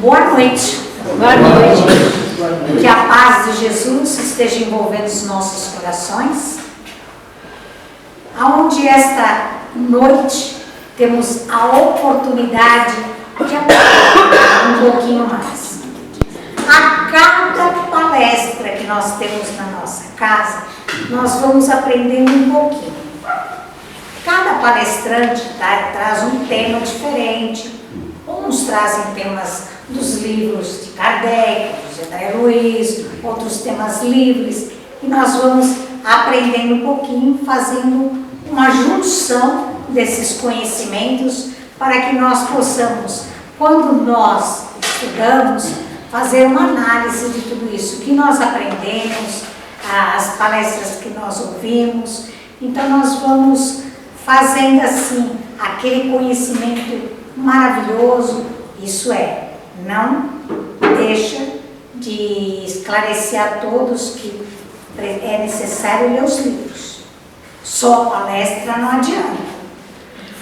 Boa noite. Boa noite. Que a paz de Jesus esteja envolvendo os nossos corações. Aonde esta noite temos a oportunidade de aprender um pouquinho mais. A cada palestra que nós temos na nossa casa, nós vamos aprendendo um pouquinho. Cada palestrante traz um tema diferente. Uns trazem temas dos livros de Kardec, de André Luiz, outros temas livres, e nós vamos aprendendo um pouquinho, fazendo uma junção desses conhecimentos para que nós possamos, quando nós estudamos, fazer uma análise de tudo isso que nós aprendemos, as palestras que nós ouvimos. Então nós vamos fazendo assim aquele conhecimento maravilhoso. Isso é, não deixa de esclarecer a todos que é necessário ler os livros. Só palestra não adianta.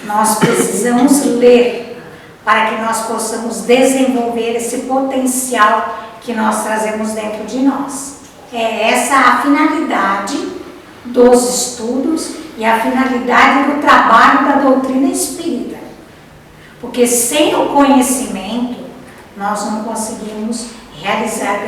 Nós precisamos ler para que nós possamos desenvolver esse potencial que nós trazemos dentro de nós. É essa a finalidade dos estudos e a finalidade do trabalho da doutrina espírita. Porque sem o conhecimento, nós não conseguimos realizar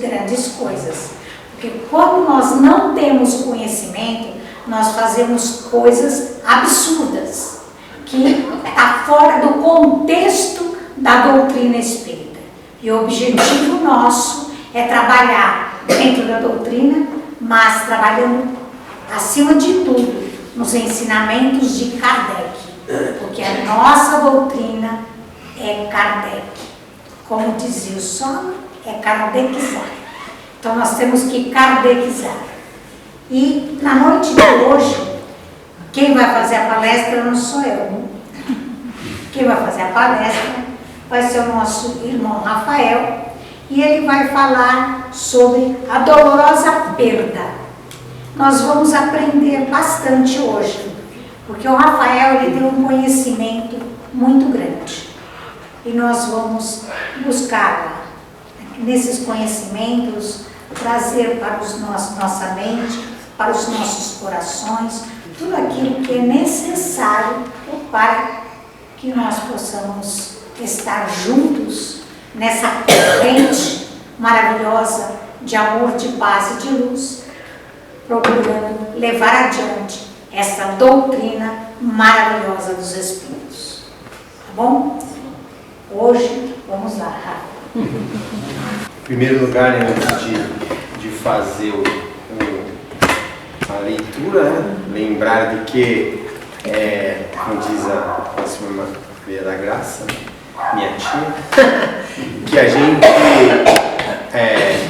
grandes coisas. Porque quando nós não temos conhecimento, nós fazemos coisas absurdas, que está fora do contexto da doutrina espírita. E o objetivo nosso é trabalhar dentro da doutrina, mas trabalhando, acima de tudo, nos ensinamentos de Kardec. Porque a nossa doutrina é Kardec. Como dizia o Sono, é kardecizar. Então nós temos que kardecizar. E na noite de hoje, quem vai fazer a palestra não sou eu. Quem vai fazer a palestra vai ser o nosso irmão Rafael. E ele vai falar sobre a dolorosa perda. Nós vamos aprender bastante hoje. Porque o Rafael ele tem um conhecimento muito grande. E nós vamos buscar nesses conhecimentos, trazer para nossa mente, para os nossos corações, tudo aquilo que é necessário para que nós possamos estar juntos nessa corrente maravilhosa de amor, de paz e de luz, procurando levar adiante essa doutrina maravilhosa dos Espíritos. Tá bom? Hoje, vamos lá, Rafa. Em primeiro lugar, antes de fazer a leitura, né? Lembrar de que, como diz a próxima Maria da Graça, minha tia, que a gente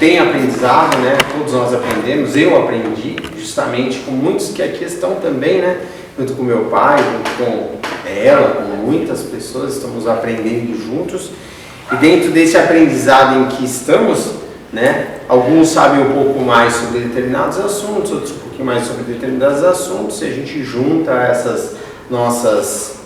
tem aprendizado, né? Todos nós aprendemos, eu aprendi, justamente com muitos que aqui estão também, né? Junto com meu pai, junto com ela, com muitas pessoas, estamos aprendendo juntos. E dentro desse aprendizado em que estamos, né? Alguns sabem um pouco mais sobre determinados assuntos, outros um pouquinho mais sobre determinados assuntos, e a gente junta essas nossas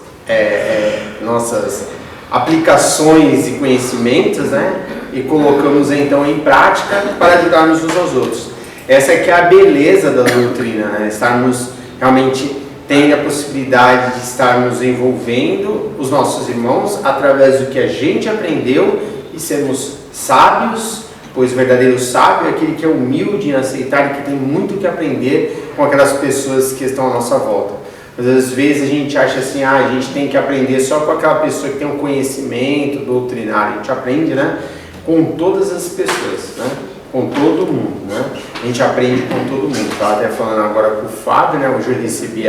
aplicações e conhecimentos, né? E colocamos então em prática para ajudarmos uns aos outros. Essa é que é a beleza da doutrina, né? Estarmos realmente tendo a possibilidade de estarmos envolvendo os nossos irmãos através do que a gente aprendeu e sermos sábios, pois o verdadeiro sábio é aquele que é humilde em aceitar e que tem muito que aprender com aquelas pessoas que estão à nossa volta. Mas às vezes a gente acha assim, a gente tem que aprender só com aquela pessoa que tem um conhecimento doutrinário. A gente aprende, né, com todas as pessoas, né, com todo mundo, né? A gente aprende com todo mundo. Estava até falando agora com o Fábio, né? Hoje eu recebi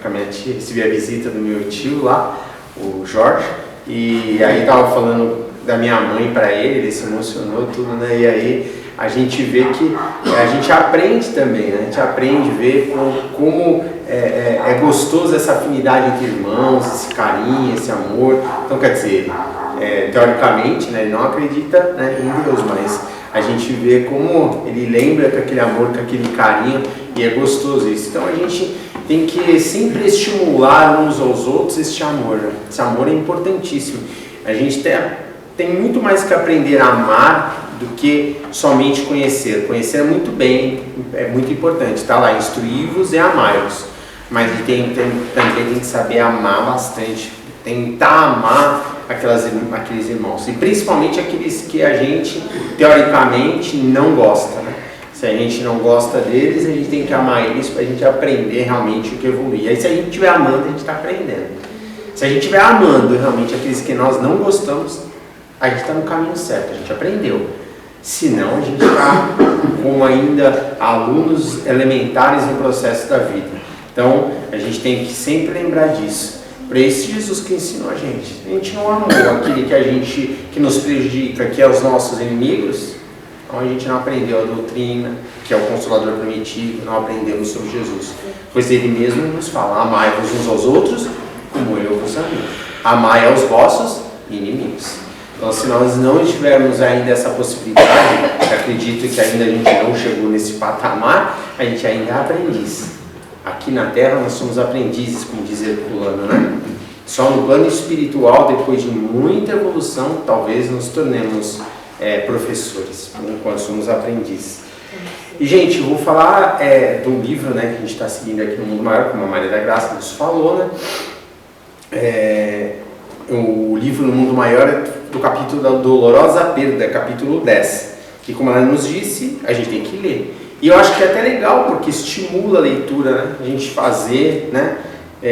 com a minha tia, recebi a visita do meu tio lá, o Jorge, e aí estava falando da minha mãe para ele se emocionou tudo, né? E aí a gente vê que a gente aprende também, né? A gente aprende a ver como é gostoso essa afinidade entre irmãos, esse carinho, esse amor. Então, quer dizer, teoricamente, né, ele não acredita, né, em Deus, mas a gente vê como ele lembra com aquele amor, com aquele carinho, e é gostoso isso. Então a gente tem que sempre estimular uns aos outros este amor, né? Esse amor é importantíssimo. A gente tem muito mais que aprender a amar do que somente conhecer. Conhecer é muito bem, é muito importante, está lá, instruí-vos e amai-vos. Mas também tem que saber amar bastante, tentar amar aqueles irmãos, e principalmente aqueles que a gente, teoricamente, não gosta, né? Se a gente não gosta deles, a gente tem que amar eles para a gente aprender realmente o que evoluir. Aí se a gente estiver amando, a gente está aprendendo. Se a gente estiver amando realmente aqueles que nós não gostamos, a gente está no caminho certo, a gente aprendeu. Senão a gente está como ainda alunos elementares no processo da vida. Então a gente tem que sempre lembrar disso. Para esse Jesus que ensinou a gente não amou aquele que nos prejudica, que é os nossos inimigos, então a gente não aprendeu a doutrina, que é o Consolador prometido, não aprendemos sobre Jesus. Pois ele mesmo nos fala, amai-vos uns aos outros, como eu vos amei. Amai aos vossos inimigos. Então, se nós não tivermos ainda essa possibilidade, acredito que ainda a gente não chegou nesse patamar, a gente ainda é aprendiz. Aqui na Terra nós somos aprendizes, como diz Herculano, né? Só no plano espiritual, depois de muita evolução, talvez nos tornemos professores, enquanto somos aprendizes. E, gente, eu vou falar do livro, né, que a gente está seguindo aqui no Mundo Maior, como a Maria da Graça nos falou, né? O livro No Mundo Maior é do capítulo da Dolorosa Perda, capítulo 10, que, como ela nos disse, a gente tem que ler. E eu acho que é até legal, porque estimula a leitura, né? A gente fazer, né?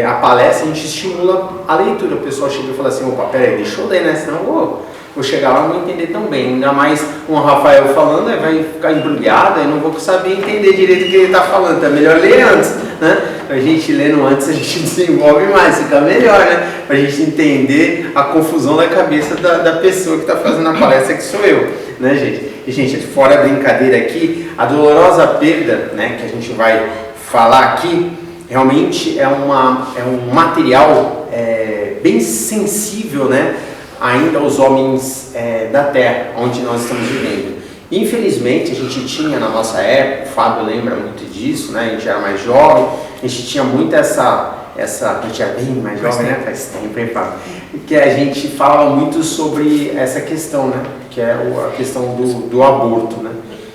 A palestra, a gente estimula a leitura. O pessoal chega e fala assim, opa, peraí, deixa eu ler, né? Senão vou chegar lá e não vou entender tão bem. Ainda mais com o Rafael falando, vai ficar embrulhado, e não vou saber entender direito o que ele está falando. Então é melhor ler antes, né? A gente lendo antes, a gente desenvolve mais, fica melhor, né? Para a gente entender a confusão da cabeça da pessoa que está fazendo a palestra, que sou eu, né, gente? E, gente, fora a brincadeira aqui, a dolorosa perda, né, que a gente vai falar aqui, realmente é um material bem sensível, né, ainda aos homens da Terra, onde nós estamos vivendo. Infelizmente, a gente tinha na nossa época, o Fábio lembra muito disso, né, a gente era mais jovem, a gente tinha muito a gente era bem mais jovem, né, faz tempo, hein, Fábio? Que a gente falava muito sobre essa questão, né, que é a questão do aborto, né.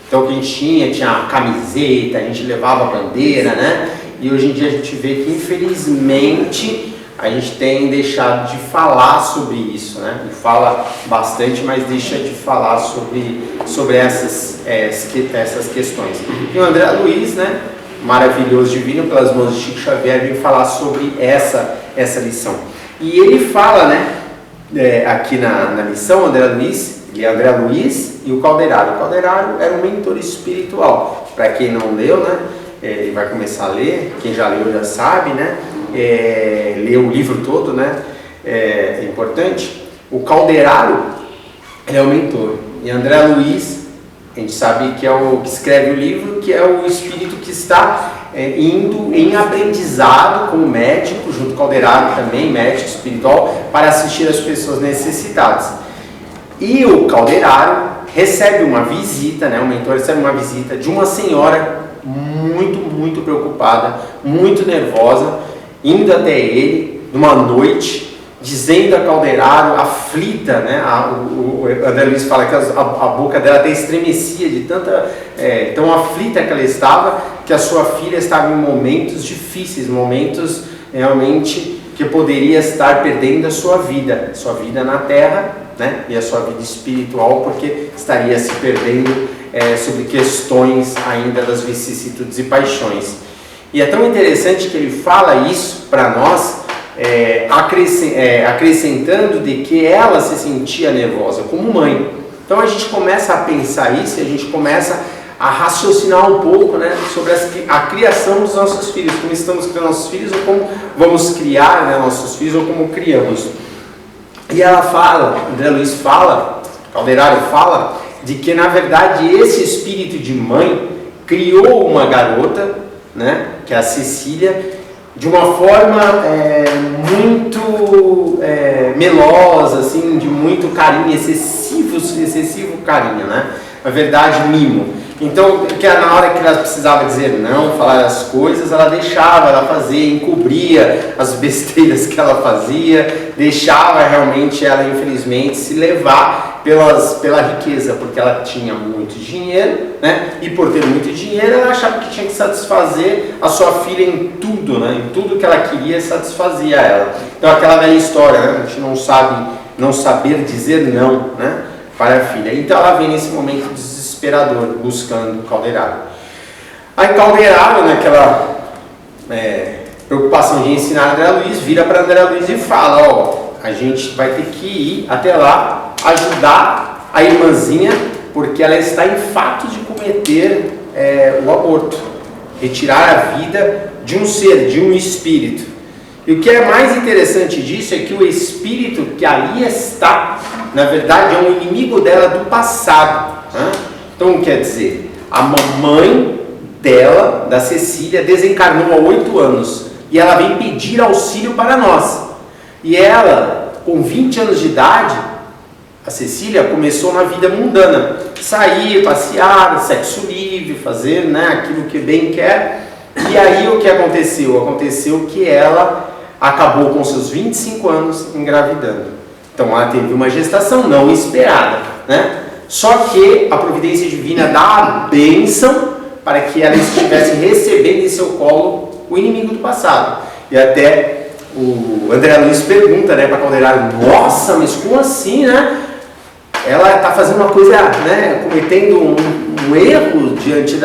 Então, o que a gente tinha a camiseta, a gente levava a bandeira, né, e hoje em dia a gente vê que, infelizmente, a gente tem deixado de falar sobre isso, né? E fala bastante, mas deixa de falar sobre essas questões. E o André Luiz, né? Maravilhoso, divino, pelas mãos de Chico Xavier, vem falar sobre essa lição. E ele fala, né? Aqui na lição, André Luiz e o Calderaro. O Calderaro era um mentor espiritual. Para quem não leu, né? Ele vai começar a ler. Quem já leu já sabe, né? Ler o livro todo, né? É importante. O Calderaro, ele é o mentor, e André Luiz, a gente sabe que é o que escreve o livro, que é o espírito que está indo em aprendizado como médico, junto com o Calderaro também, médico espiritual, para assistir as pessoas necessitadas. E o Calderaro recebe uma visita, né? O mentor recebe uma visita de uma senhora muito, muito preocupada, muito nervosa, indo até ele numa noite, dizendo a Calderaro, aflita, né? O André Luiz fala que a boca dela até estremecia de tão aflita que ela estava, que a sua filha estava em momentos difíceis, momentos realmente que poderia estar perdendo a sua vida na Terra, né? E a sua vida espiritual, porque estaria se perdendo sobre questões ainda das vicissitudes e paixões. E é tão interessante que ele fala isso para nós, acrescentando de que ela se sentia nervosa como mãe. Então a gente começa a pensar isso e a gente começa a raciocinar um pouco, né, sobre a criação dos nossos filhos, como estamos criando nossos filhos, ou como vamos criar, né, nossos filhos, ou como criamos. E ela fala, André Luiz fala, Calderaro fala, de que na verdade esse espírito de mãe criou uma garota, né, que é a Cecília, de uma forma muito melosa, assim, de muito carinho, excessivo carinho, né? Na verdade, mimo. Então, que na hora que ela precisava dizer não, falar as coisas, ela deixava ela fazer, encobria as besteiras que ela fazia, deixava realmente ela, infelizmente, se levar pela riqueza, porque ela tinha muito dinheiro, né? E por ter muito dinheiro, ela achava que tinha que satisfazer a sua filha em tudo, né? Em tudo que ela queria, satisfazia ela. Então, aquela velha história, né? A gente não saber dizer não, né? Para a filha. Então, ela vem nesse momento desesperador, buscando Calderaro. Aí Calderaro, naquela preocupação de ensinar André Luiz, vira para André Luiz e fala, ó, a gente vai ter que ir até lá, ajudar a irmãzinha, porque ela está em fato de cometer o aborto, retirar a vida de um ser, de um espírito. E o que é mais interessante disso é que o espírito que ali está, na verdade, é um inimigo dela do passado, né? Então, quer dizer, a mamãe dela, da Cecília, desencarnou há 8 anos e ela vem pedir auxílio para nós. E ela, com 20 anos de idade, a Cecília começou na vida mundana, sair, passear, sexo livre, fazer, né, aquilo que bem quer. E aí o que aconteceu? Aconteceu que ela acabou com seus 25 anos engravidando. Então ela teve uma gestação não esperada, né? Só que a providência divina dá a bênção para que ela estivesse recebendo em seu colo o inimigo do passado. E até o André Luiz pergunta, né, para Calderaro, nossa, mas como assim, né? Ela está fazendo uma coisa, né, cometendo um erro diante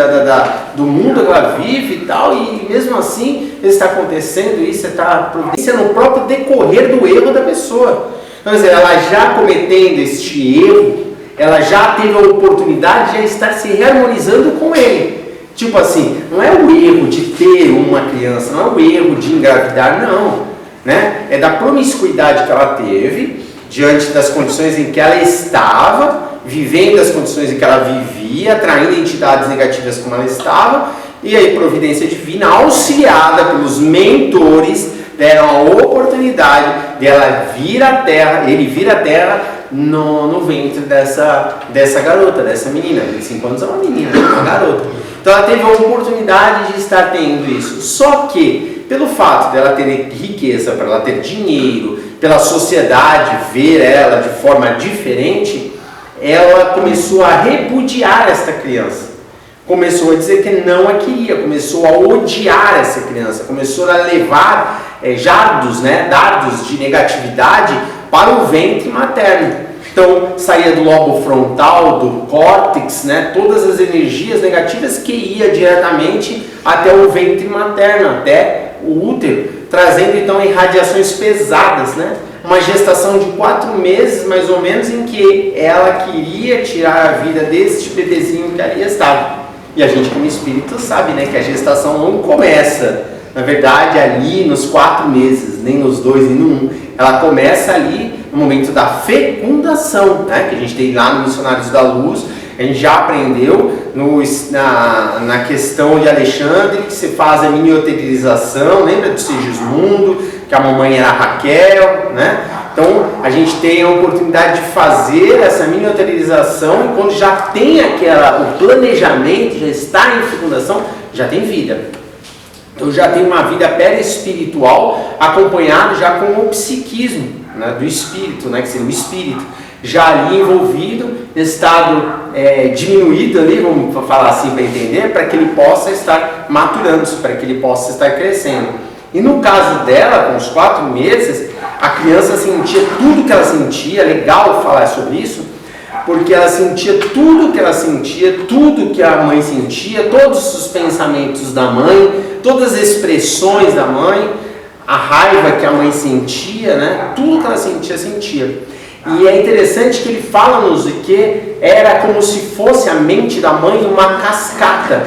do mundo que ela vive e tal, e mesmo assim está acontecendo isso, está providenciando no próprio decorrer do erro da pessoa. Então, quer dizer, ela já cometendo este erro, ela já teve a oportunidade de já estar se reharmonizando com ele. Tipo assim, não é o erro de ter uma criança, não é o erro de engravidar, não, né? É da promiscuidade que ela teve, diante das condições em que ela estava, vivendo as condições em que ela vivia, atraindo entidades negativas como ela estava, e aí providência divina, auxiliada pelos mentores, deram a oportunidade de ela vir à Terra, ele vir à Terra no ventre dessa garota, dessa menina. 25 anos é uma menina, é uma garota. Então ela teve a oportunidade de estar tendo isso. Só que, pelo fato dela ter riqueza, para ela ter dinheiro, pela sociedade ver ela de forma diferente, ela começou a repudiar esta criança. Começou a dizer que não a queria, começou a odiar essa criança, começou a levar dardos de negatividade para o ventre materno. Então saía do lobo frontal, do córtex, né, todas as energias negativas que ia diretamente até o ventre materno, até o útero, trazendo então irradiações pesadas, né? Uma gestação de 4 meses mais ou menos, em que ela queria tirar a vida deste bebezinho que ali estava. E a gente como espírito sabe, né, que a gestação não começa, na verdade, ali nos 4 meses, nem nos 2, nem no 1. Ela começa ali no momento da fecundação, né, que a gente tem lá no Missionários da Luz. A gente já aprendeu na questão de Alexandre, que se faz a miniaturalização, lembra do Sigismundo, que a mamãe era a Raquel, né? Então a gente tem a oportunidade de fazer essa miniaturalização, e quando já tem o planejamento, já está em fecundação, já tem vida. Então já tem uma vida perispiritual acompanhado já com o psiquismo, né, do espírito, né, que seria o espírito, já ali envolvido, estado diminuído ali, vamos falar assim para entender, para que ele possa estar maturando, para que ele possa estar crescendo. E no caso dela, com os 4 meses, a criança sentia tudo que ela sentia. É legal falar sobre isso, porque ela sentia tudo que ela sentia, tudo que a mãe sentia, todos os pensamentos da mãe, todas as expressões da mãe, a raiva que a mãe sentia, né? Tudo que ela sentia. E é interessante que ele fala-nos que era como se fosse a mente da mãe uma cascata.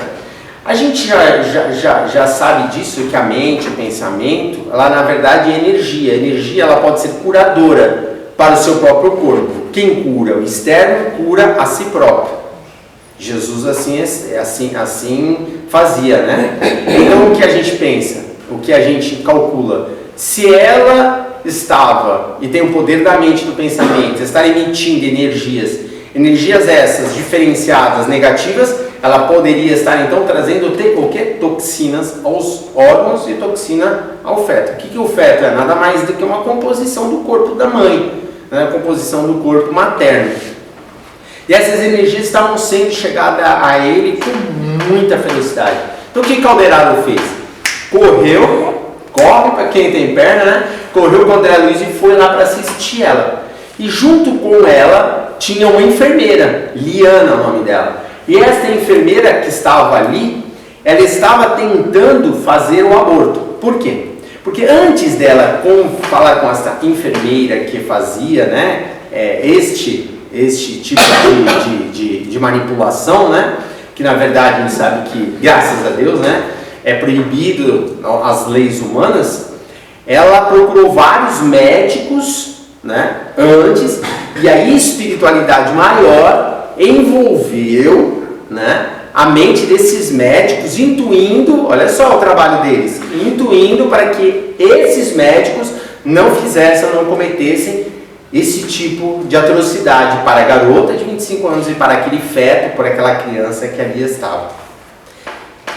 A gente já sabe disso, que a mente, o pensamento, ela na verdade é energia. A energia ela pode ser curadora para o seu próprio corpo. Quem cura o externo, cura a si próprio. Jesus assim fazia, né? Então o que a gente pensa, o que a gente calcula, se ela estava, e tem o poder da mente e do pensamento, estar emitindo energias essas diferenciadas, negativas, ela poderia estar então trazendo o que? Toxinas aos órgãos e toxina ao feto. O que o feto é? Nada mais do que uma composição do corpo da mãe, né? A composição do corpo materno. E essas energias estavam sendo chegadas a ele com muita velocidade. Então o que Calderaro fez? Corre para quem tem perna, né? Correu com a André Luiz e foi lá para assistir ela. E junto com ela tinha uma enfermeira, Liana, o nome dela. E esta enfermeira que estava ali, ela estava tentando fazer o aborto. Por quê? Porque antes dela falar com essa enfermeira que fazia, né, este tipo de manipulação, né, que na verdade a gente sabe que, graças a Deus, né, é proibido as leis humanas, ela procurou vários médicos, né, antes, e a espiritualidade maior envolveu, né, a mente desses médicos, intuindo, olha só o trabalho deles, intuindo para que esses médicos não cometessem esse tipo de atrocidade para a garota de 25 anos e para aquele feto, por aquela criança que ali estava.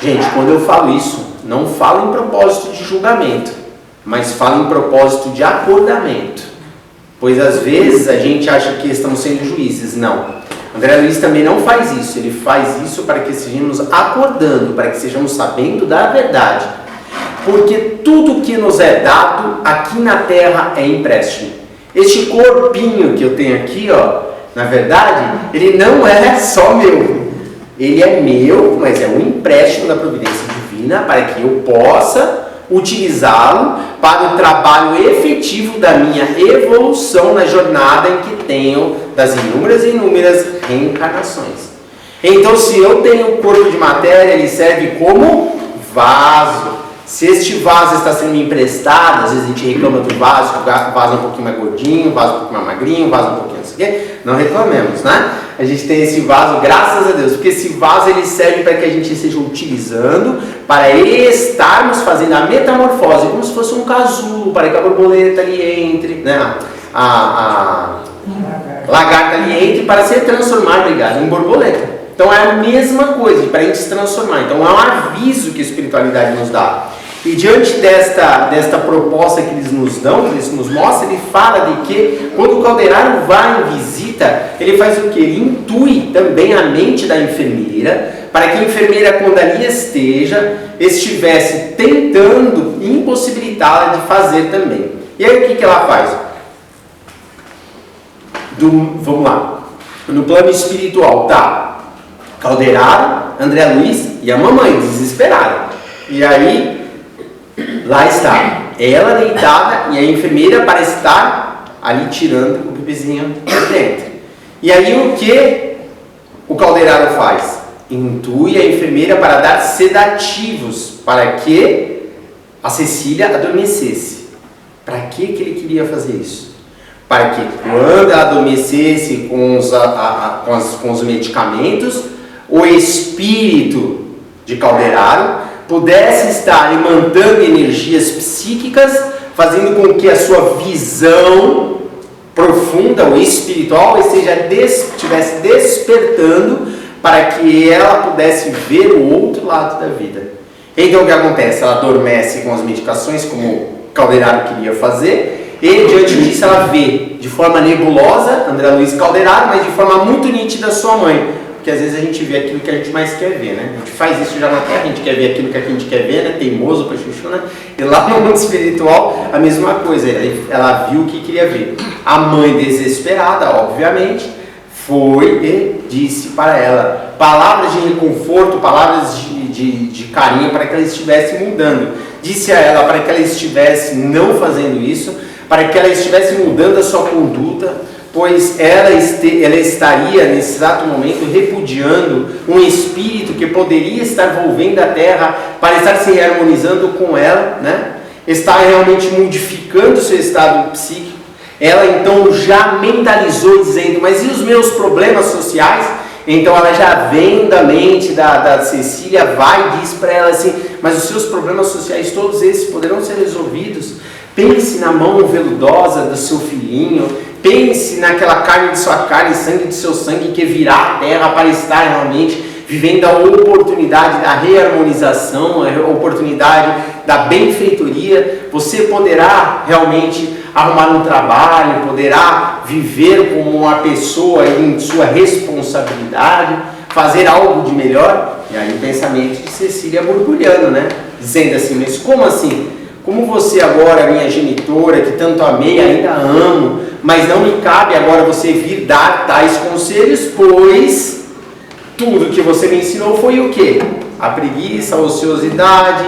Gente, quando eu falo isso, não falo em propósito de julgamento, mas falo em propósito de acordamento. Pois às vezes a gente acha que estamos sendo juízes. Não. André Luiz também não faz isso. Ele faz isso para que estejamos acordando, para que estejamos sabendo da verdade. Porque tudo que nos é dado aqui na terra é empréstimo. Este corpinho que eu tenho aqui, ó, na verdade, ele não é só meu. Ele é meu, mas é um empréstimo da providência divina para que eu possa utilizá-lo para o trabalho efetivo da minha evolução na jornada em que tenho das inúmeras e inúmeras reencarnações. Então, se eu tenho um corpo de matéria, ele serve como vaso. Se este vaso está sendo me emprestado, às vezes a gente reclama do vaso, que o vaso é um pouquinho mais gordinho, o vaso é um pouquinho mais magrinho, o vaso é um pouquinho não sei o quê, não reclamemos, né? A gente tem esse vaso, graças a Deus, porque esse vaso ele serve para que a gente esteja utilizando para estarmos fazendo a metamorfose, como se fosse um casulo, para que a borboleta ali entre, né? A lagarta ali entre para ser transformada, em borboleta. Então é a mesma coisa, para a gente se transformar. Então é um aviso que a espiritualidade nos dá. E diante desta proposta que eles nos dão, que eles nos mostram, ele fala de que quando o Calderaro vai em visita, ele faz o que? Ele intui também a mente da enfermeira, para que a enfermeira, quando ali estivesse tentando impossibilitá-la de fazer também. E aí o que ela faz? Vamos lá. No plano espiritual, tá? Calderaro, André Luiz e a mamãe, desesperaram. E aí, lá está, ela deitada e a enfermeira para estar ali tirando o bebezinho de dentro. E aí o que o Calderaro faz? Intui a enfermeira para dar sedativos para que a Cecília adormecesse. Para que ele queria fazer isso? Para que quando ela adormecesse com os medicamentos, o espírito de Calderaro pudesse estar imantando energias psíquicas, fazendo com que a sua visão profunda ou espiritual estivesse despertando para que ela pudesse ver o outro lado da vida. Então o que acontece? Ela adormece com as medicações, como Calderaro queria fazer, e diante disso ela vê de forma nebulosa André Luiz Calderaro, mas de forma muito nítida sua mãe. Porque às vezes a gente vê aquilo que a gente mais quer ver, né? A gente faz isso já na Terra, a gente quer ver aquilo que a gente quer ver, né? Teimoso pra chuchu, né? E lá no mundo espiritual, a mesma coisa. Ela viu o que queria ver. A mãe, desesperada, obviamente, foi e disse para ela palavras de reconforto, palavras de carinho para que ela estivesse mudando. Disse a ela para que ela estivesse não fazendo isso, para que ela estivesse mudando a sua conduta, pois ela estaria nesse exato momento repudiando um espírito que poderia estar volvendo a Terra para estar se harmonizando com ela, né? Está realmente modificando o seu estado psíquico. Ela então já mentalizou dizendo, mas e os meus problemas sociais? Então ela já vem da mente da Cecília, vai e diz para ela assim, mas os seus problemas sociais, todos esses poderão ser resolvidos. Pense na mão veludosa do seu filhinho, pense naquela carne de sua carne, sangue de seu sangue que virá à terra para estar realmente vivendo a oportunidade da reharmonização, a oportunidade da benfeitoria, você poderá realmente arrumar um trabalho, poderá viver como uma pessoa em sua responsabilidade, fazer algo de melhor. E aí o pensamento de Cecília borbulhando, né? Dizendo assim, mas como assim? Como você agora, minha genitora, que tanto amei, ainda amo, mas não me cabe agora você vir dar tais conselhos, pois tudo que você me ensinou foi o quê? A preguiça, a ociosidade,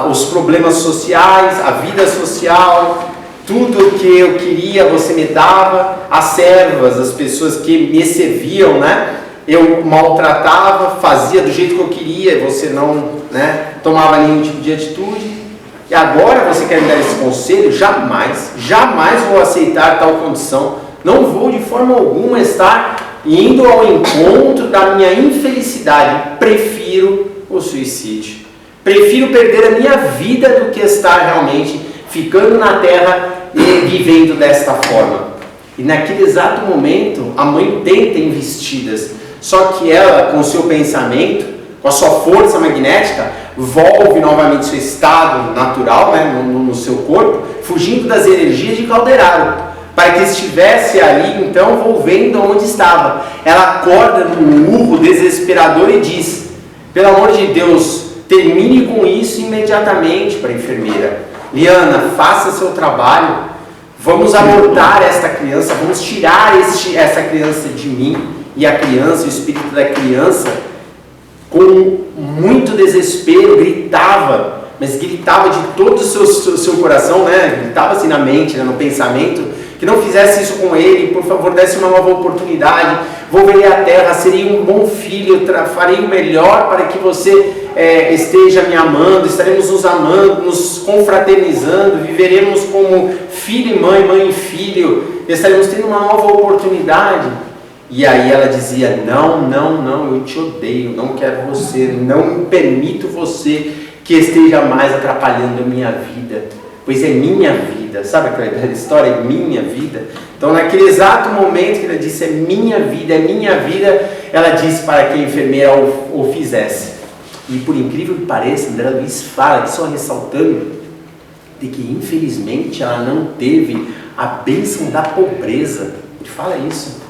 os problemas sociais, a vida social, tudo que eu queria você me dava, as servas, as pessoas que me serviam, né? Eu maltratava, fazia do jeito que eu queria, você não, né, tomava nenhum tipo de atitude. E agora você quer me dar esse conselho? Jamais, jamais vou aceitar tal condição. Não vou de forma alguma estar indo ao encontro da minha infelicidade. Prefiro o suicídio. Prefiro perder a minha vida do que estar realmente ficando na terra e vivendo desta forma. E naquele exato momento, a mãe tenta investidas. Só que ela, com o seu pensamento, com a sua força magnética, volve novamente seu estado natural, né, no seu corpo, fugindo das energias de Calderaro, para que estivesse ali, então, volvendo onde estava. Ela acorda num urro desesperador e diz: pelo amor de Deus, termine com isso imediatamente. Para a enfermeira: Liana, faça seu trabalho, vamos abortar esta criança, vamos tirar essa criança de mim. E a criança, o espírito da criança, com muito desespero, gritava, mas gritava de todo o seu coração, né? Gritava assim na mente, né? No pensamento, que não fizesse isso com ele, por favor, desse uma nova oportunidade, volverei à terra, serei um bom filho, farei o melhor para que você esteja me amando, estaremos nos amando, nos confraternizando, viveremos como filho e mãe, mãe e filho, estaremos tendo uma nova oportunidade. E aí ela dizia: não, eu te odeio, não quero você, não permito você que esteja mais atrapalhando a minha vida, pois é minha vida. Sabe aquela história, é minha vida? Então naquele exato momento que ela disse é minha vida, ela disse para que a enfermeira o fizesse. E por incrível que pareça, André Luiz fala, aqui só ressaltando, de que infelizmente ela não teve a bênção da pobreza. Ele fala isso.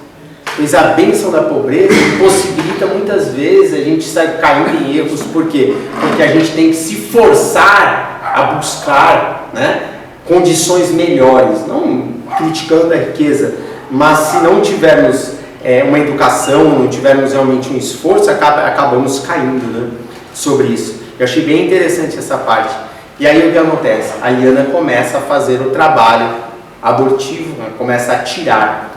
Pois a bênção da pobreza possibilita muitas vezes a gente estar caindo em erros. Por quê? Porque a gente tem que se forçar a buscar, né, condições melhores, não criticando a riqueza, mas se não tivermos uma educação, não tivermos realmente um esforço, acabamos caindo, né, sobre isso. Eu achei bem interessante essa parte. E aí o que acontece? A Liana começa a fazer o trabalho abortivo, né, começa a tirar.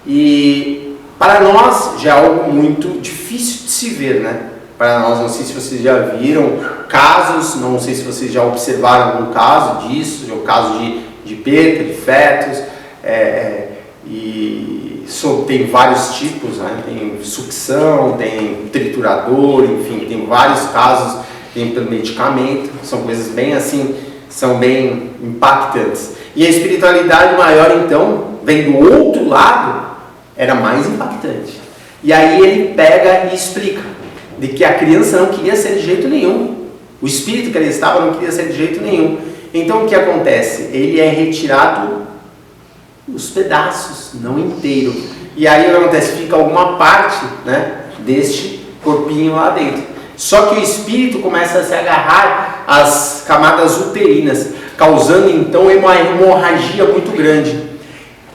E para nós já é algo muito difícil de se ver, né? Para nós, não sei se vocês já viram casos, não sei se vocês já observaram algum caso disso, o caso de perca de fetos, tem vários tipos, né? Tem sucção, tem triturador, enfim, tem vários casos, tem pelo medicamento, são coisas bem assim, são bem impactantes. E a espiritualidade maior, então, vem do outro lado, era mais impactante. E aí ele pega e explica de que a criança não queria ser de jeito nenhum. O espírito que ele estava não queria ser de jeito nenhum. Então o que acontece? Ele é retirado os pedaços, não inteiro. E aí o que acontece? Fica alguma parte, né, deste corpinho lá dentro. Só que o espírito começa a se agarrar às camadas uterinas, causando então uma hemorragia muito grande.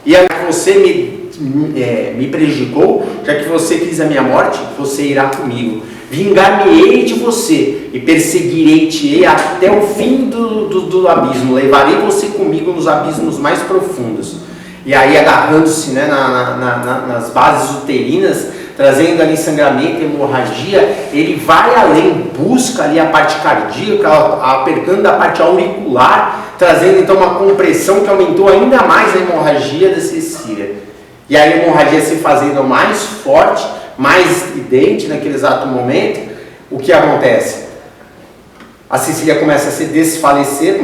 E aí você me prejudicou, já que você quis a minha morte, você irá comigo. Vingar-me-ei de você e perseguirei-te até o fim do abismo. Levarei você comigo nos abismos mais profundos. E aí, agarrando-se, né, nas bases uterinas, trazendo ali sangramento, hemorragia, ele vai além, busca ali a parte cardíaca, apertando a parte auricular, trazendo então uma compressão que aumentou ainda mais a hemorragia da Cecília. E a hemorragia se fazendo mais forte, mais evidente naquele exato momento, o que acontece? A Cecília começa a desfalecer,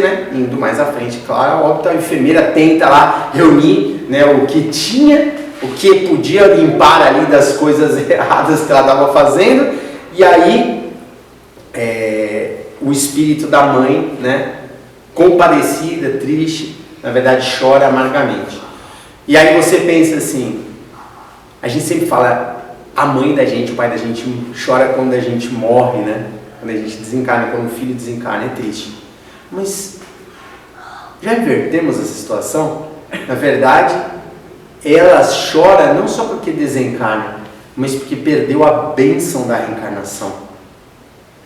né? Indo mais à frente, claro, óbvio, a enfermeira tenta lá reunir, né, o que tinha, o que podia limpar ali das coisas erradas que ela estava fazendo, e aí o espírito da mãe, né, compadecida, triste, na verdade chora amargamente. E aí você pensa assim, a gente sempre fala, a mãe da gente, o pai da gente chora quando a gente morre, né? Quando a gente desencarna, quando o filho desencarna, é triste. Mas já invertemos essa situação? Na verdade, ela chora não só porque desencarna, mas porque perdeu a bênção da reencarnação.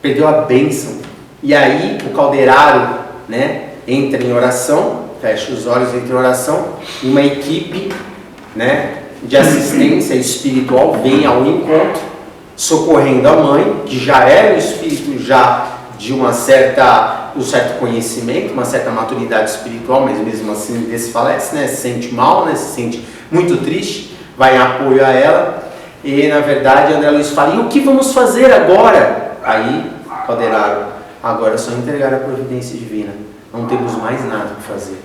Perdeu a bênção. E aí o caldeiraro, né, entra em oração, fecha os olhos, entra em oração, uma equipe, né, de assistência espiritual vem ao encontro, socorrendo a mãe, que já era um espírito já de um certo conhecimento, uma certa maturidade espiritual, mas mesmo assim desfalece, né, se sente mal, né, se sente muito triste, vai em apoio a ela, e na verdade André Luiz fala, e o que vamos fazer agora? Aí, caldeiraro, agora é só entregar a providência divina, não temos mais nada para fazer.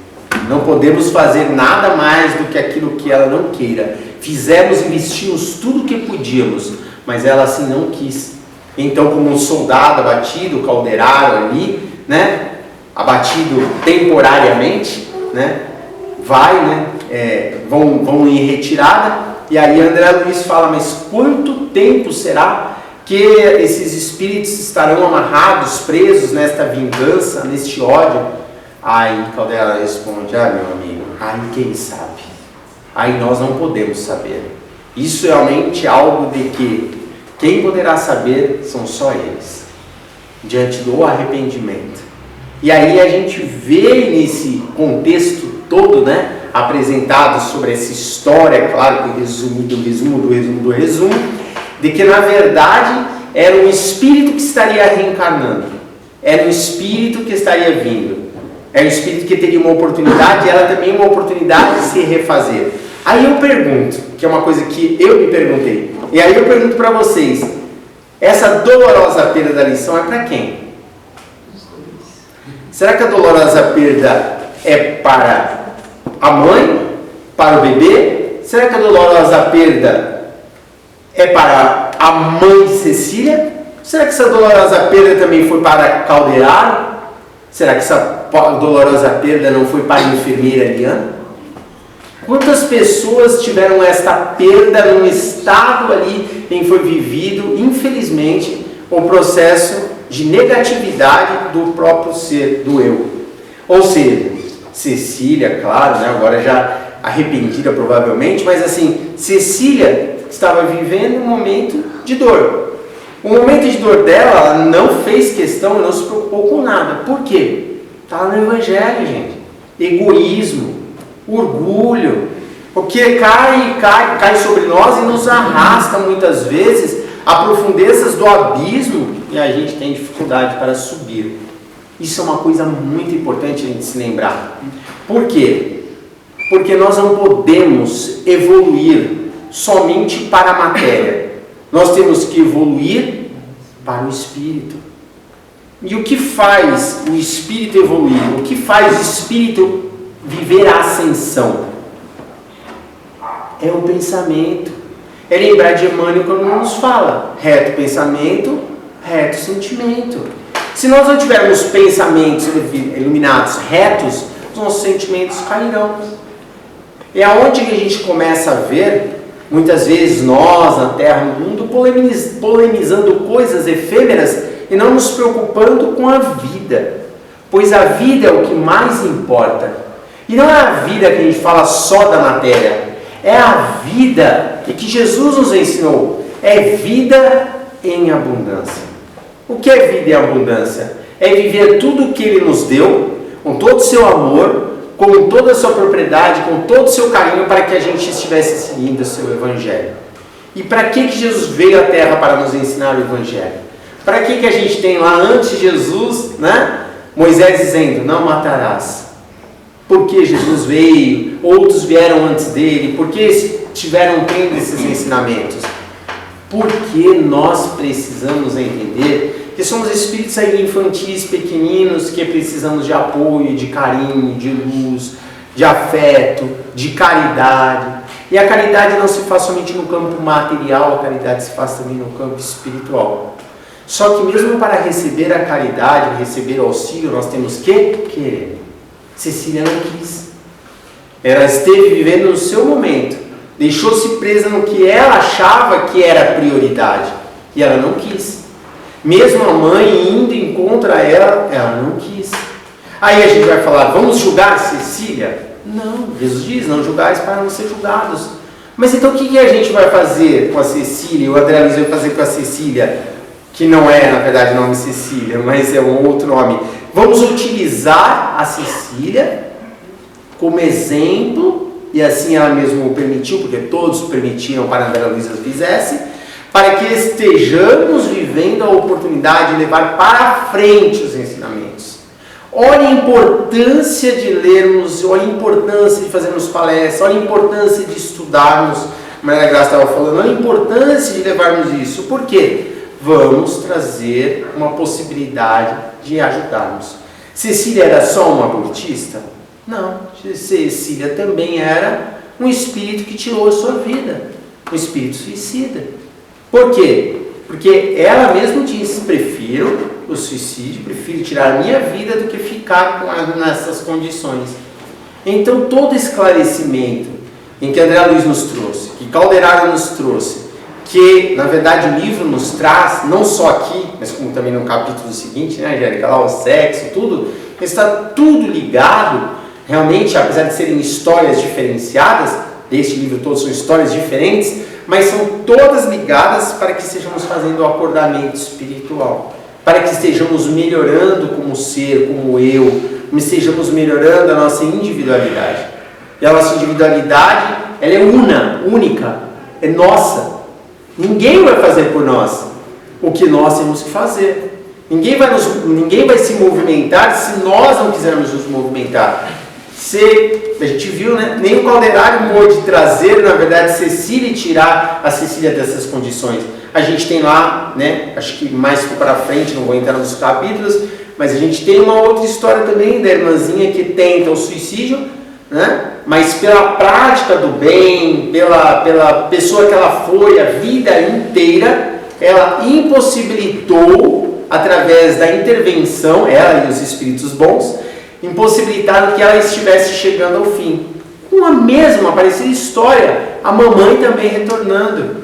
Não podemos fazer nada mais do que aquilo que ela não queira. Fizemos, investimos tudo o que podíamos, mas ela assim não quis. Então, como um soldado abatido, o caldeiraro ali, né, abatido temporariamente, né, vai, né, vão em retirada, e aí André Luiz fala, mas quanto tempo será que esses espíritos estarão amarrados, presos nesta vingança, neste ódio? Aí Caldeiraro responde, meu amigo, aí quem sabe? Aí nós não podemos saber. Isso realmente é algo de que quem poderá saber são só eles, diante do arrependimento. E aí a gente vê nesse contexto todo, né, apresentado sobre essa história, claro que resumo, de que na verdade era um espírito que estaria reencarnando, era um espírito que estaria vindo. É um espírito que teria uma oportunidade e ela também uma oportunidade de se refazer. Aí eu pergunto, que é uma coisa que eu me perguntei, e aí eu pergunto para vocês, essa dolorosa perda da lição é para quem? Será que a dolorosa perda é para a mãe? Para o bebê? Será que a dolorosa perda é para a mãe Cecília? Será que essa dolorosa perda também foi para Caldeiraro? Será que essa dolorosa perda não foi para a enfermeira Eliana? Quantas pessoas tiveram esta perda num estado ali em que foi vivido, infelizmente, um processo de negatividade do próprio ser, do eu? Ou seja, Cecília, claro, né, agora já arrependida provavelmente, mas assim, Cecília estava vivendo um momento de dor. O momento de dor dela, ela não fez questão, não se preocupou com nada. Por quê? Está no Evangelho, gente. Egoísmo, orgulho, porque cai sobre nós e nos arrasta muitas vezes a profundezas do abismo e a gente tem dificuldade para subir. Isso é uma coisa muito importante a gente se lembrar. Por quê? Porque nós não podemos evoluir somente para a matéria. Nós temos que evoluir para o espírito. E o que faz o espírito evoluir? O que faz o espírito viver a ascensão? É o pensamento. É lembrar de Emmanuel quando nos fala: reto pensamento, reto sentimento. Se nós não tivermos pensamentos iluminados, retos, os nossos sentimentos cairão. É aonde que a gente começa a ver, muitas vezes nós, na Terra, no mundo, polemizando coisas efêmeras e não nos preocupando com a vida. Pois a vida é o que mais importa. E não é a vida que a gente fala só da matéria. É a vida que Jesus nos ensinou. É vida em abundância. O que é vida em abundância? É viver tudo o que Ele nos deu, com todo o seu amor, com toda a sua propriedade, com todo o seu carinho, para que a gente estivesse seguindo o seu Evangelho. E para que Jesus veio à Terra para nos ensinar o Evangelho? Para que a gente tem lá antes de Jesus, né? Moisés dizendo, não matarás. Por que Jesus veio? Outros vieram antes dele. Por que tiveram tendo esses ensinamentos? Porque nós precisamos entender que somos espíritos aí infantis, pequeninos, que precisamos de apoio, de carinho, de luz, de afeto, de caridade. E a caridade não se faz somente no campo material, a caridade se faz também no campo espiritual. Só que mesmo para receber a caridade, receber o auxílio, nós temos que querer. Cecília não quis. Ela esteve vivendo no seu momento, deixou-se presa no que ela achava que era prioridade, e ela não quis. Mesmo a mãe indo contra ela, ela não quis. Aí a gente vai falar, vamos julgar Cecília? Não, Jesus diz, não julgais para não ser julgados. Mas então o que a gente vai fazer com a Cecília? O André Luiz vai fazer com a Cecília, que não é, na verdade, nome Cecília, mas é um outro nome. Vamos utilizar a Cecília como exemplo, e assim ela mesma o permitiu, porque todos permitiram para a André Luiz fizesse, para que estejamos vivendo a oportunidade de levar para frente os ensinamentos. Olha a importância de lermos, olha a importância de fazermos palestras, olha a importância de estudarmos. Maria Graça estava falando, olha a importância de levarmos isso. Por quê? Vamos trazer uma possibilidade de ajudarmos. Cecília era só uma abortista? Não. Cecília também era um espírito que tirou a sua vida. Um espírito suicida. Por quê? Porque ela mesma disse, prefiro o suicídio, prefiro tirar a minha vida do que ficar nessas condições. Então todo esclarecimento em que André Luiz nos trouxe, que Calderaro nos trouxe, que na verdade o livro nos traz, não só aqui, mas como também no capítulo seguinte, né, Angélica, lá o sexo, tudo, está tudo ligado, realmente, apesar de serem histórias diferenciadas, deste livro todos são histórias diferentes, mas são todas ligadas para que estejamos fazendo o acordamento espiritual, para que estejamos melhorando como ser, como eu, estejamos melhorando a nossa individualidade. E a nossa individualidade, ela é única, é nossa. Ninguém vai fazer por nós o que nós temos que fazer. Ninguém vai se movimentar se nós não quisermos nos movimentar. A gente viu, né? Nem o Calderário pôde trazer, na verdade, Cecília e tirar a Cecília dessas condições. A gente tem lá, né? Acho que mais para frente, não vou entrar nos capítulos, mas a gente tem uma outra história também da irmãzinha que tenta o suicídio, né? Mas pela prática do bem, pela pessoa que ela foi a vida inteira, ela impossibilitou, através da intervenção, ela e os espíritos bons, impossibilitaram que ela estivesse chegando ao fim. Com a mesma, parecida história, a mamãe também retornando,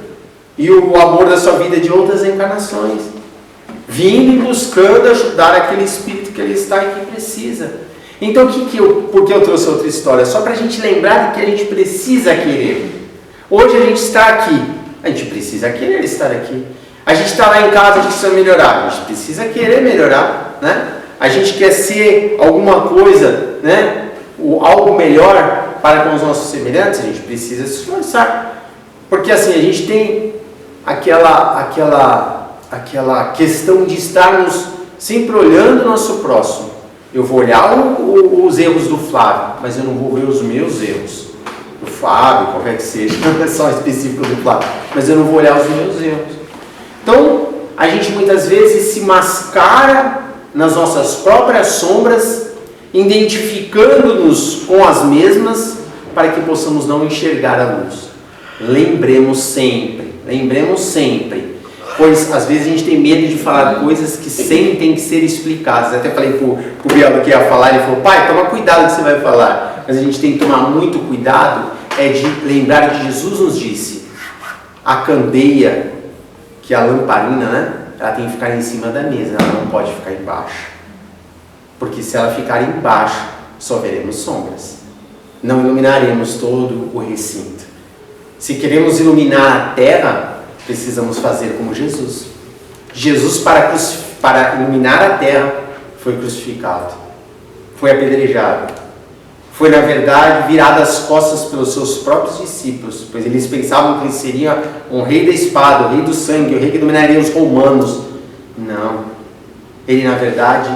e o amor da sua vida de outras encarnações, vindo e buscando ajudar aquele espírito que ele está e que precisa. Então, por que eu trouxe outra história? Só para a gente lembrar de que a gente precisa querer. Hoje a gente está aqui, a gente precisa querer estar aqui. A gente está lá em casa, a gente precisa melhorar, a gente precisa querer melhorar, né? A gente quer ser alguma coisa, né? Algo melhor para com os nossos semelhantes, a gente precisa se esforçar. Porque assim, a gente tem aquela questão de estarmos sempre olhando o nosso próximo. Eu vou olhar os erros do Flávio, mas eu não vou ver os meus erros. Do Fábio, qualquer que seja, não é só específico do Flávio, mas eu não vou olhar os meus erros. Então, a gente muitas vezes se mascara nas nossas próprias sombras, identificando-nos com as mesmas, para que possamos não enxergar a luz. Lembremos sempre, pois às vezes a gente tem medo de falar coisas que sempre tem que ser explicadas. Eu até falei pro Bielo que ia falar, ele falou, pai, toma cuidado que você vai falar. Mas a gente tem que tomar muito cuidado, de lembrar que Jesus nos disse, a candeia, que é a lamparina, né? Ela tem que ficar em cima da mesa, ela não pode ficar embaixo. Porque se ela ficar embaixo, só veremos sombras. Não iluminaremos todo o recinto. Se queremos iluminar a terra, precisamos fazer como Jesus. Jesus, para iluminar a terra, foi crucificado. Foi apedrejado. Foi, na verdade, virado as costas pelos seus próprios discípulos, pois eles pensavam que ele seria um rei da espada, o rei do sangue, o rei que dominaria os romanos. Não. Ele, na verdade,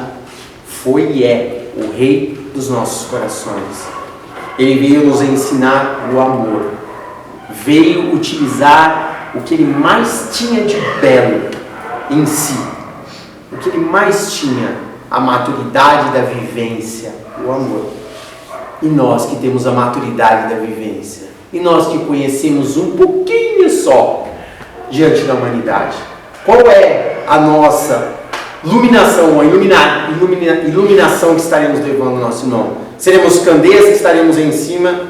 foi e é o rei dos nossos corações. Ele veio nos ensinar o amor. Veio utilizar o que ele mais tinha de belo em si. O que ele mais tinha, a maturidade da vivência, o amor. E nós que temos a maturidade da vivência, E nós que conhecemos um pouquinho só diante da humanidade, qual é a nossa iluminação, a iluminação que estaremos levando no nosso nome? Seremos candeias que estaremos em cima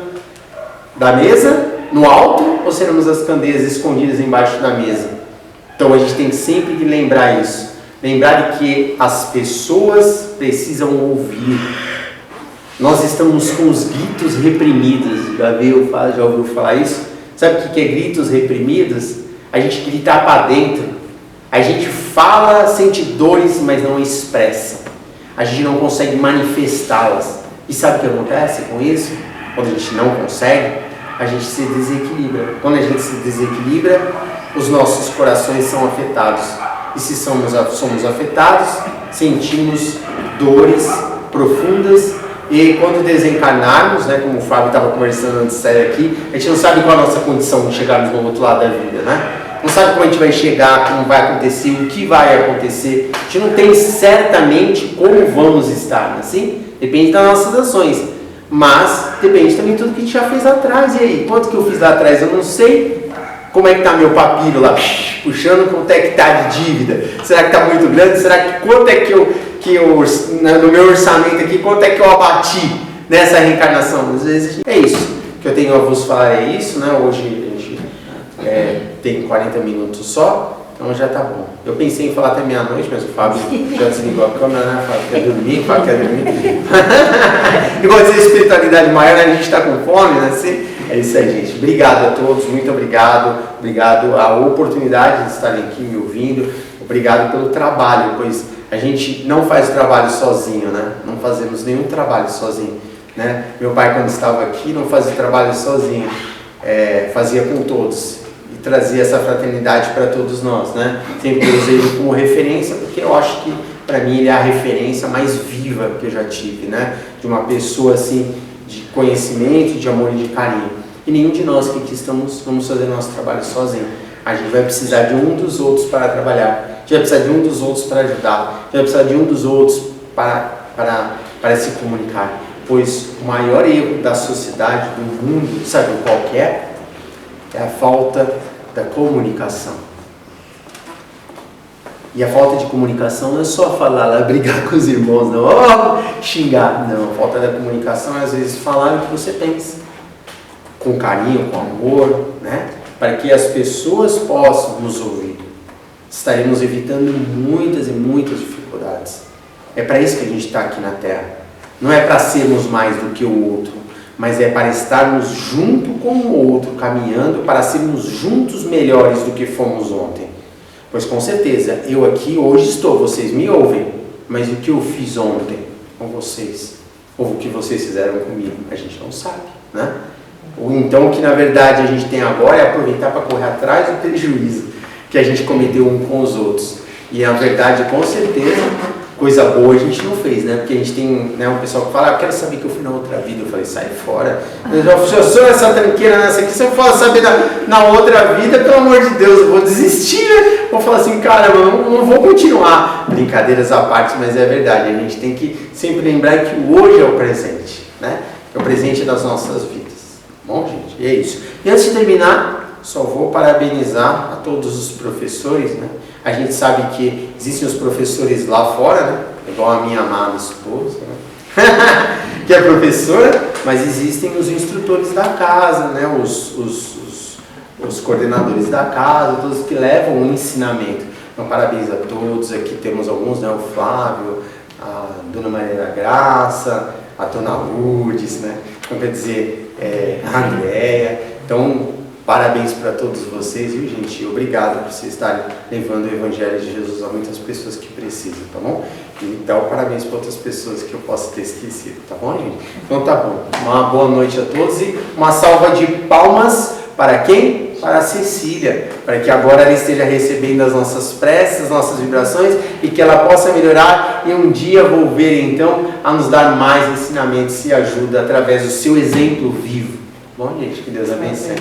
da mesa, no alto, ou seremos as candeias escondidas embaixo da mesa? Então a gente tem sempre que lembrar isso. Lembrar de que as pessoas precisam ouvir. Nós estamos com os gritos reprimidos. Já ouviu falar isso? Sabe o que é gritos reprimidos? A gente gritar para dentro. A gente fala, sente dores, mas não expressa. A gente não consegue manifestá-las. E sabe o que acontece com isso? Quando a gente não consegue, a gente se desequilibra. Quando a gente se desequilibra, os nossos corações são afetados. E se somos afetados, sentimos dores profundas. E quando desencarnarmos, né, como o Fábio estava conversando antes de sair aqui, a gente não sabe qual a nossa condição de chegarmos no outro lado da vida, né? Não sabe como a gente vai chegar, como vai acontecer, o que vai acontecer. A gente não tem certamente como vamos estar, assim? Depende das nossas ações. Mas depende também de tudo que a gente já fez lá atrás. E aí, quanto que eu fiz lá atrás? Eu não sei. Como é que está meu papiro lá, puxando, quanto é que está de dívida? Será que está muito grande? Será que quanto é que eu no meu orçamento aqui, quanto é que eu abati nessa reencarnação? Às vezes é isso que eu tenho a vos falar, é isso, né? Hoje a gente tem 40 minutos só, então já tá bom. Eu pensei em falar até meia-noite, mas o Fábio já desligou a câmera, né? O Fábio quer dormir, o Fábio quer dormir. Igual dizer espiritualidade maior, né? A gente está com fome, né? Assim, é isso aí, gente. Obrigado a todos, muito obrigado. Obrigado a oportunidade de estarem aqui me ouvindo. Obrigado pelo trabalho, pois a gente não faz o trabalho sozinho, né? Não fazemos nenhum trabalho sozinho, né? Meu pai, quando estava aqui, não fazia o trabalho sozinho, fazia com todos e trazia essa fraternidade para todos nós, né? Sempre usei ele como referência, porque eu acho que, para mim, ele é a referência mais viva que eu já tive, né? De uma pessoa, assim, de conhecimento, de amor e de carinho. E nenhum de nós que aqui estamos, vamos fazer nosso trabalho sozinho. A gente vai precisar de um dos outros para trabalhar. A gente vai precisar de um dos outros para ajudar. A gente vai precisar de um dos outros para se comunicar. Pois o maior erro da sociedade, do mundo, sabe qual que é? É a falta da comunicação. E a falta de comunicação não é só falar lá, brigar com os irmãos, não, xingar. Não, a falta da comunicação é às vezes falar o que você pensa. Com carinho, com amor, né? Para que as pessoas possam nos ouvir. Estaremos evitando muitas e muitas dificuldades. É para isso que a gente está aqui na Terra. Não é para sermos mais do que o outro, mas é para estarmos junto com o outro, caminhando para sermos juntos melhores do que fomos ontem. Pois com certeza, eu aqui hoje estou, vocês me ouvem, mas o que eu fiz ontem com vocês, ou o que vocês fizeram comigo, a gente não sabe, né? Ou então o que na verdade a gente tem agora é aproveitar para correr atrás do prejuízo que a gente cometeu um com os outros. E na verdade, com certeza, coisa boa a gente não fez, né? Porque a gente tem, né, um pessoal que fala, eu quero saber que eu fui na outra vida. Eu falei, sai fora. Eu sou essa tranqueira nessa aqui, se eu for saber na outra vida, pelo amor de Deus, eu vou desistir, né? Vou falar assim, cara, eu não vou continuar. Brincadeiras à parte, mas é verdade. A gente tem que sempre lembrar que o hoje é o presente, né? É o presente das nossas vidas. Bom, gente, é isso. E antes de terminar, só vou parabenizar a todos os professores, né? A gente sabe que existem os professores lá fora, né? Igual a minha amada esposa, né? Que é professora, mas existem os instrutores da casa, né? Os coordenadores da casa, todos que levam o ensinamento. Então, parabéns a todos. Aqui temos alguns, né? O Flávio, a Dona Maria da Graça, a Dona Lourdes, né? Então, quer dizer, a Andréia. Então, parabéns para todos vocês, viu, gente? Obrigado por vocês estarem levando o Evangelho de Jesus a muitas pessoas que precisam, tá bom? Então, parabéns para outras pessoas que eu possa ter esquecido, tá bom, gente? Então, tá bom. Uma boa noite a todos e uma salva de palmas para quem? Para a Cecília, para que agora ela esteja recebendo as nossas preces, as nossas vibrações e que ela possa melhorar e um dia volver, então, a nos dar mais ensinamentos e ajuda através do seu exemplo vivo. Bom, gente, que Deus abençoe.